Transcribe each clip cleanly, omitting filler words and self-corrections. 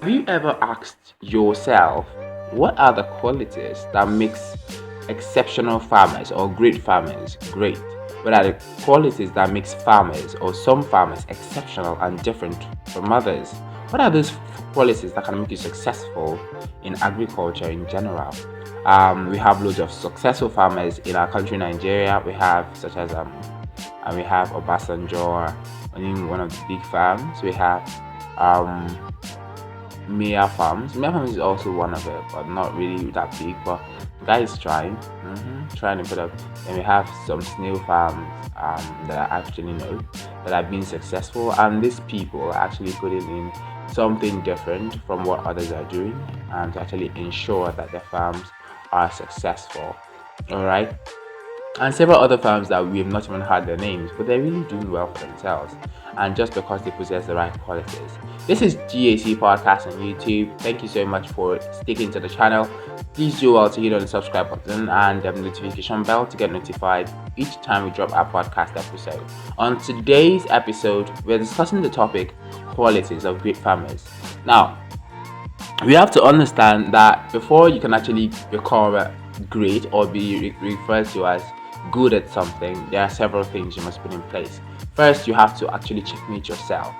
Have you ever asked yourself what are the qualities that makes exceptional farmers or great farmers great? What are the qualities that makes farmers or some farmers exceptional and different from others? What are those qualities that can make you successful in agriculture in general? We have loads of successful farmers in our country, Nigeria. We have such as and we have Obasanjo owning one of the big farms. We have um Mia Farms. Mia Farms is also one of it, but not really that big. But the guy is trying, trying to put up. And we have some snail farms that I actually know that have been successful, and these people are actually putting in something different from what others are doing, to actually ensure that their farms are successful. All right, and several other firms that we have not even heard their names, but they're really doing well for themselves, and just because they possess the right qualities. This is GAC Podcast on YouTube. Thank you so much for sticking to the channel. Please do well to hit on the subscribe button and the notification bell to get notified each time we drop our podcast episode. On today's episode, we're discussing the topic qualities of great farmers. Now, we have to understand that before you can actually become great or be referred to as good at something, there are several things you must put in place. First, you have to actually checkmate yourself.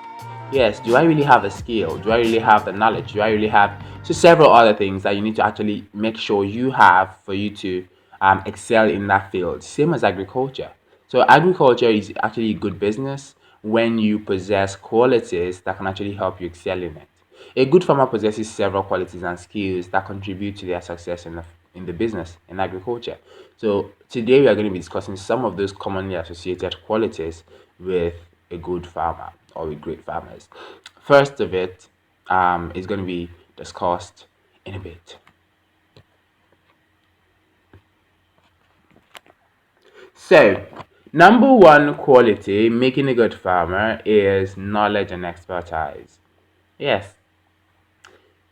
Yes, do I really have the skill? Do I really have the knowledge? Do I really have several other things that you need to actually make sure you have for you to excel in that field? Same as agriculture. So agriculture is actually a good business when you possess qualities that can actually help you excel in it. A good farmer possesses several qualities and skills that contribute to their success in the business in agriculture. So today we are going to be discussing some of those commonly associated qualities with a good farmer or with great farmers. First of it is going to be discussed in a bit. So, number one quality making a good farmer is knowledge and expertise. Yes,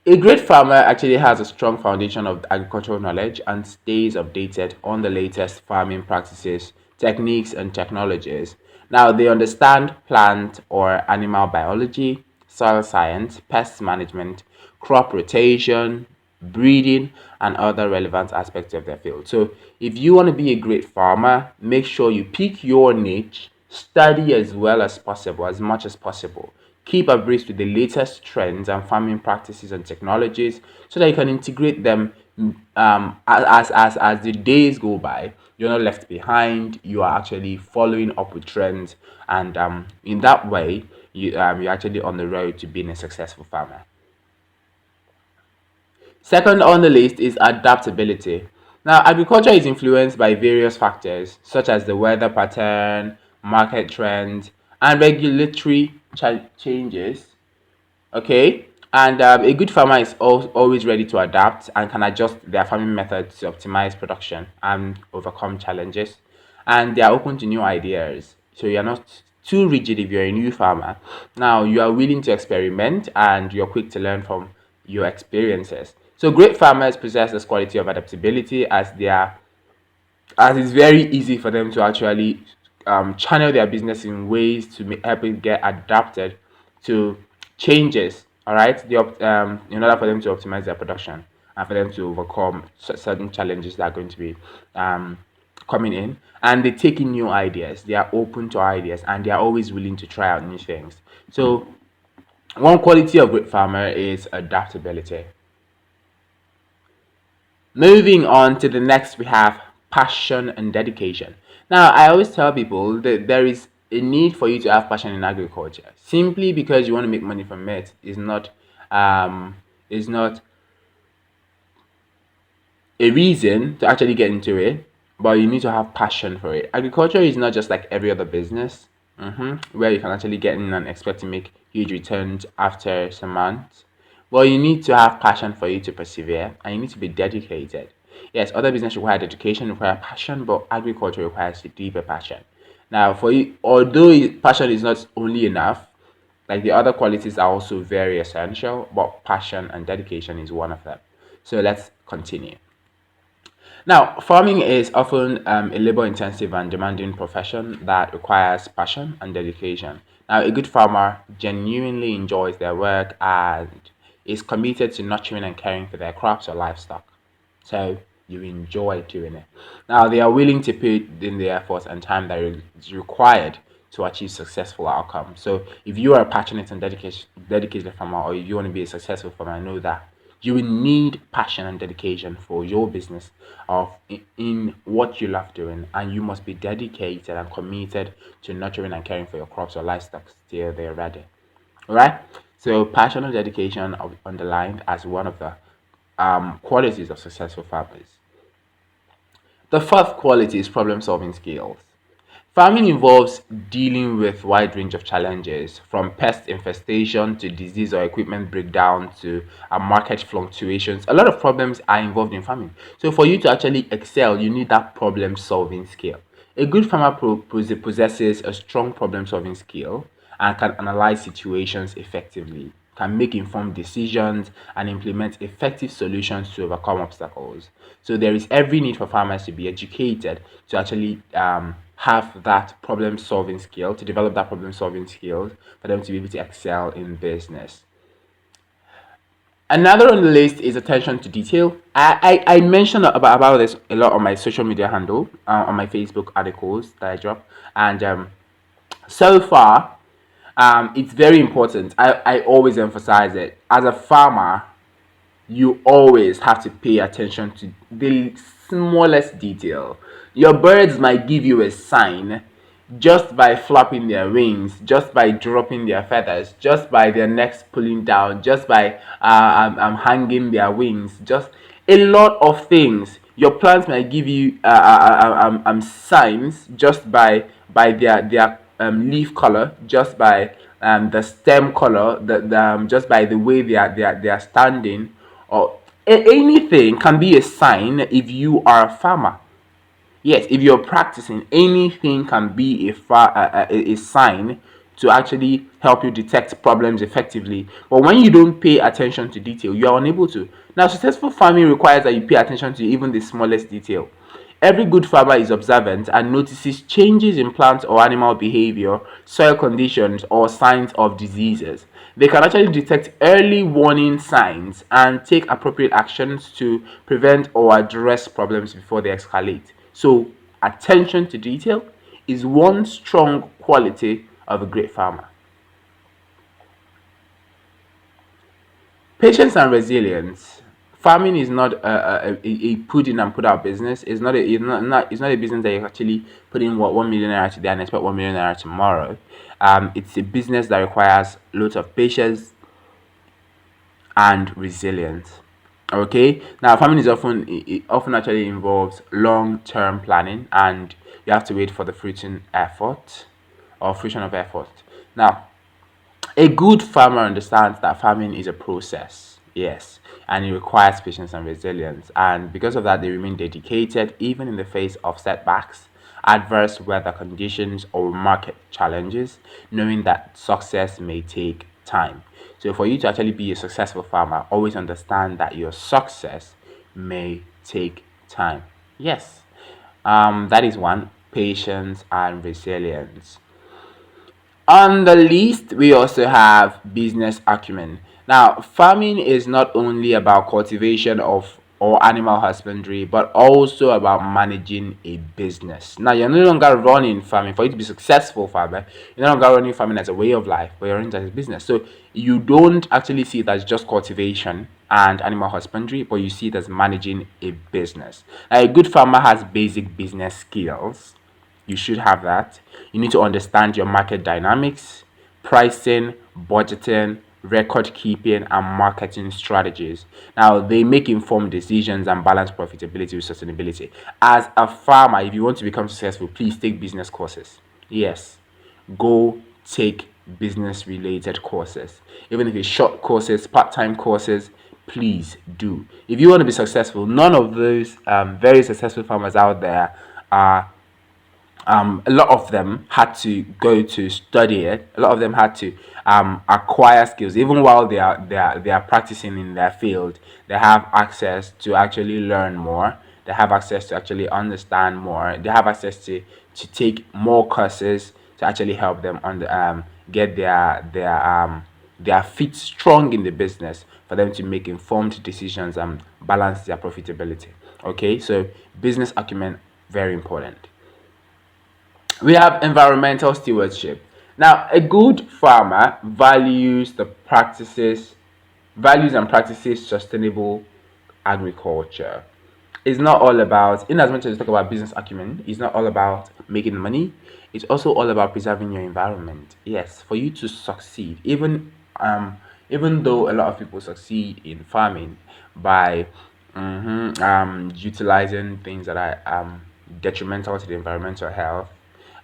a great farmer actually has a strong foundation of agricultural knowledge and stays updated on the latest farming practices, techniques, and technologies. Now, they understand plant or animal biology, soil science, pest management, crop rotation, breeding, and other relevant aspects of their field. So, if you want to be a great farmer, make sure you pick your niche, study as well as possible, as much as possible. Keep abreast with the latest trends and farming practices and technologies so that you can integrate them as the days go by. You're not left behind. You are actually following up with trends, and in that way, you're actually on the road to being a successful farmer. Second on the list is adaptability. Now, agriculture is influenced by various factors such as the weather pattern, market trends, and regulatory changes. Okay, and a good farmer is always ready to adapt and can adjust their farming methods to optimize production and overcome challenges. And they are open to new ideas. So you're not too rigid if you're a new farmer. Now you are willing to experiment and you're quick to learn from your experiences. So great farmers possess this quality of adaptability as it's very easy for them to actually channel their business in ways to help it get adapted to changes. All right, in order for them to optimize their production and for them to overcome certain challenges that are going to be coming in, and they take in new ideas. They are open to ideas and they are always willing to try out new things. So one quality of great farmer is adaptability. Moving on to the next, we have passion and dedication. Now, I always tell people that there is a need for you to have passion in agriculture. Simply because you want to make money from it is not a reason to actually get into it, but you need to have passion for it. Agriculture is not just like every other business, where you can actually get in and expect to make huge returns after some months. Well, you need to have passion for you to persevere, and you need to be dedicated. Yes, other business require dedication, require passion, but agriculture requires a deeper passion. Now, for you, although passion is not only enough, like the other qualities are also very essential, but passion and dedication is one of them. So let's continue. Now, farming is often a labor intensive and demanding profession that requires passion and dedication. Now, a good farmer genuinely enjoys their work and is committed to nurturing and caring for their crops or livestock. So you enjoy doing it. Now they are willing to put in the effort and time that is required to achieve successful outcomes. So if you are a passionate and dedicated farmer, or if you want to be a successful farmer, know that you will need passion and dedication for your business of in what you love doing, and you must be dedicated and committed to nurturing and caring for your crops or livestock till they're ready. All right. So passion and dedication are underlined as one of the qualities of successful farmers. The fourth quality is problem solving skills. Farming involves dealing with wide range of challenges, from pest infestation to disease or equipment breakdown to market fluctuations. A lot of problems are involved in farming. So for you to actually excel, you need that problem solving skill. A good farmer possesses a strong problem solving skill and can analyze situations effectively, can make informed decisions, and implement effective solutions to overcome obstacles. So there is every need for farmers to be educated to actually have that problem solving skill, to develop that problem solving skills for them to be able to excel in business. Another on the list is attention to detail. I mentioned about this a lot on my social media handle, on my Facebook articles that I drop. And so far, it's very important. I always emphasize it. As a farmer, you always have to pay attention to the smallest detail. Your birds might give you a sign just by flapping their wings, just by dropping their feathers, just by their necks pulling down, just by hanging their wings, just a lot of things. Your plants might give you signs just by their leaf color, just by the stem color, just by the way they are standing, or anything can be a sign if you are a farmer. Yes, if you're practicing, anything can be a sign to actually help you detect problems effectively. But when you don't pay attention to detail, you are unable to. Now, successful farming requires that you pay attention to even the smallest detail. Every good farmer is observant and notices changes in plant or animal behavior, soil conditions, or signs of diseases. They can actually detect early warning signs and take appropriate actions to prevent or address problems before they escalate. So, attention to detail is one strong quality of a great farmer. Patience and resilience. Farming is not a put in and put out business. It's not a business that you actually put in what 1 million naira today and expect 1 million naira tomorrow. It's a business that requires loads of patience and resilience. Okay, now farming is often actually involves long-term planning, and you have to wait for the fruition of effort. Now, a good farmer understands that farming is a process, yes, and it requires patience and resilience. And because of that, they remain dedicated even in the face of setbacks, adverse weather conditions, or market challenges, knowing that success may take time. So, for you to actually be a successful farmer, always understand that your success may take time. Yes, that is one, patience and resilience. On the list, we also have business acumen. Now, farming is not only about cultivation of or animal husbandry, but also about managing a business. Now, you're no longer running farming. For you to be successful farmer, you're no longer running farming as a way of life, but you're running it as a business. So you don't actually see it as just cultivation and animal husbandry, but you see it as managing a business. Now, a good farmer has basic business skills. You should have that. You need to understand your market dynamics, pricing, budgeting, record keeping, and marketing strategies. Now, they make informed decisions and balance profitability with sustainability. As a farmer, if you want to become successful, please take business courses. Yes, go take business related courses. Even if it's short courses, part time courses, please do. If you want to be successful, none of those very successful farmers out there are a lot of them had to go to study it. A lot of them had to acquire skills. Even while they are practicing in their field, they have access to actually learn more. They have access to actually understand more. They have access to take more courses to actually help them on the get their feet strong in the business for them to make informed decisions and balance their profitability. Okay, so business acumen, very important. We have environmental stewardship. Now, a good farmer values and practices sustainable agriculture. It's not all about, in as much as you talk about business acumen, it's not all about making money. It's also all about preserving your environment. Yes, for you to succeed, even though a lot of people succeed in farming by utilizing things that are detrimental to the environmental health,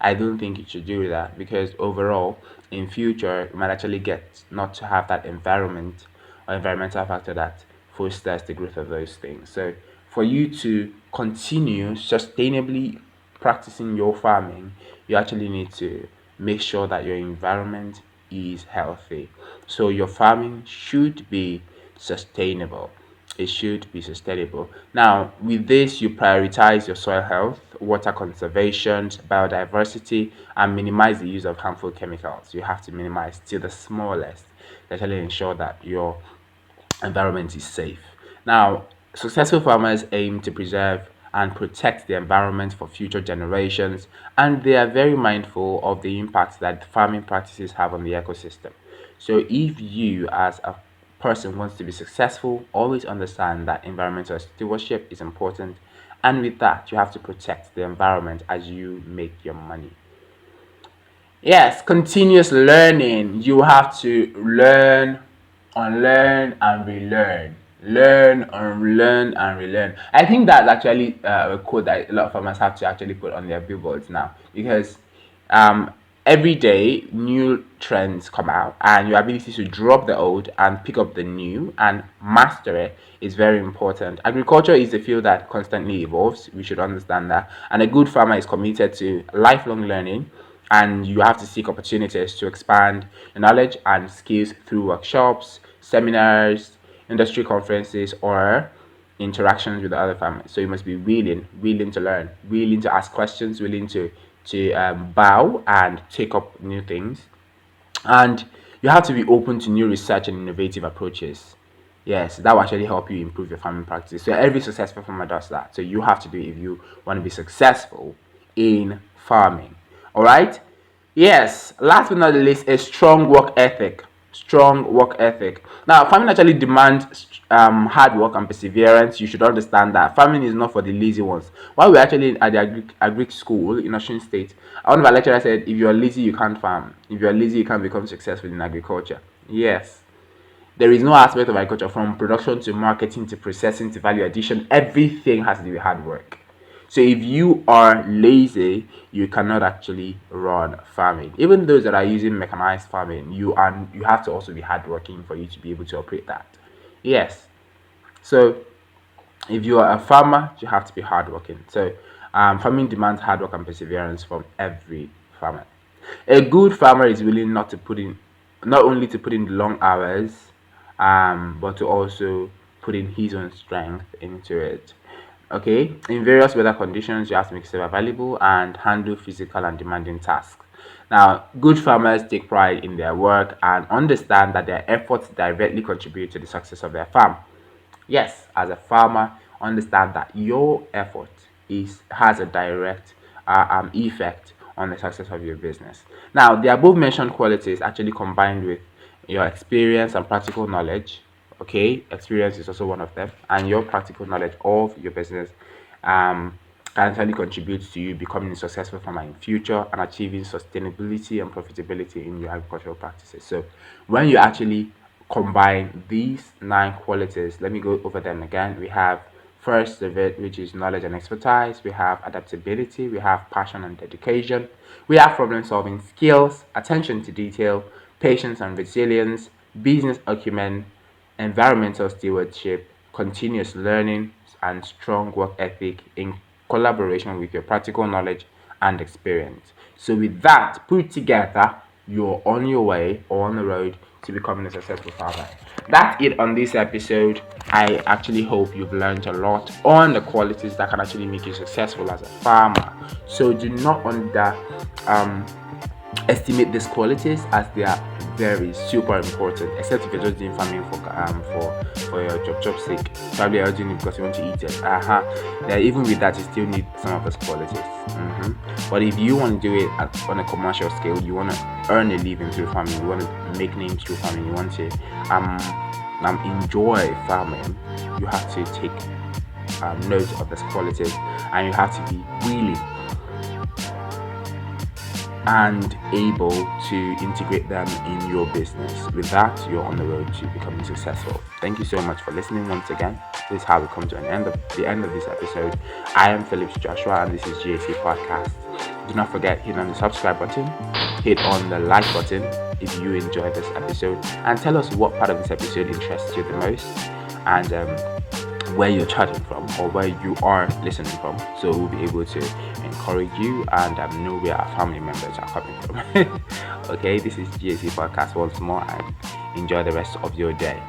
I don't think you should do that, because overall, in future, you might actually get not to have that environment or environmental factor that fosters the growth of those things. So, for you to continue sustainably practicing your farming, you actually need to make sure that your environment is healthy. So, your farming should be sustainable. It should be sustainable. Now, with this, you prioritize your soil health, water conservation, biodiversity, and minimize the use of harmful chemicals. You have to minimize to the smallest to actually ensure that your environment is safe. Now, successful farmers aim to preserve and protect the environment for future generations, and they are very mindful of the impact that farming practices have on the ecosystem. So, if you as a person wants to be successful, always understand that environmental stewardship is important, and with that, you have to protect the environment as you make your money. Yes, continuous learning. You have to learn, unlearn, and relearn. Learn, unlearn, and relearn. I think that's actually a quote that a lot of farmers have to actually put on their billboards now, because um, every day new trends come out, and your ability to drop the old and pick up the new and master it is very important. Agriculture is a field that constantly evolves. We should understand that, and a good farmer is committed to lifelong learning, and you have to seek opportunities to expand your knowledge and skills through workshops, seminars, industry conferences, or interactions with the other farmers. So you must be willing to learn, willing to ask questions, willing to bow and take up new things, and you have to be open to new research and innovative approaches. Yes, that will actually help you improve your farming practice. So every successful farmer does that. So you have to do it if you want to be successful in farming. All right. Yes. Last but not the least, a strong work ethic. Strong work ethic. Now, farming actually demands hard work and perseverance. You should understand that farming is not for the lazy ones. While we're actually at the agric school in Osun State, one of our lecturers said, if you're lazy, you can't farm. If you're lazy, you can't become successful in agriculture. Yes, there is no aspect of agriculture, from production to marketing to processing to value addition, everything has to do with hard work. So if you are lazy, you cannot actually run farming. Even those that are using mechanized farming, you have to also be hardworking for you to be able to operate that. Yes. So if you are a farmer, you have to be hardworking. So farming demands hard work and perseverance from every farmer. A good farmer is willing not only to put in the long hours, but to also put in his own strength into it. Okay, in various weather conditions, you have to make yourself available and handle physical and demanding tasks. Now, good farmers take pride in their work and understand that their efforts directly contribute to the success of their farm. Yes, as a farmer, understand that your effort is has a direct effect on the success of your business. Now, the above mentioned qualities actually combined with your experience and practical knowledge. Okay, experience is also one of them, and your practical knowledge of your business can actually contribute to you becoming a successful farmer in future and achieving sustainability and profitability in your agricultural practices. So, when you actually combine these nine qualities, let me go over them again. We have first of it, which is knowledge and expertise. We have adaptability. We have passion and dedication. We have problem solving skills, attention to detail, patience and resilience, business acumen, environmental stewardship, continuous learning, and strong work ethic in collaboration with your practical knowledge and experience. So, with that put together, you're on your way or on the road to becoming a successful farmer. That's it on this episode. I actually hope you've learned a lot on the qualities that can actually make you successful as a farmer. So, do not um, estimate these qualities, as they are very super important, except if you're just doing farming for your job sake. Probably you're doing it because you want to eat it. Yeah, even with that, you still need some of those qualities. But if you want to do it on a commercial scale, you want to earn a living through farming, you want to make names through farming, you want to enjoy farming, you have to take note of those qualities, and you have to be willing and able to integrate them in your business. With that, you're on the road to becoming successful. Thank you so much for listening once again. This is how we come to the end of this episode. I am Phillips Joshua, and this is GAC Podcast. Do not forget, hit on the subscribe button, hit on the like button if you enjoyed this episode, and tell us what part of this episode interests you the most, and where you're chatting from or where you are listening from, so we'll be able to encourage you and know where our family members are coming from. Okay, this is GAC Podcast once more, and enjoy the rest of your day.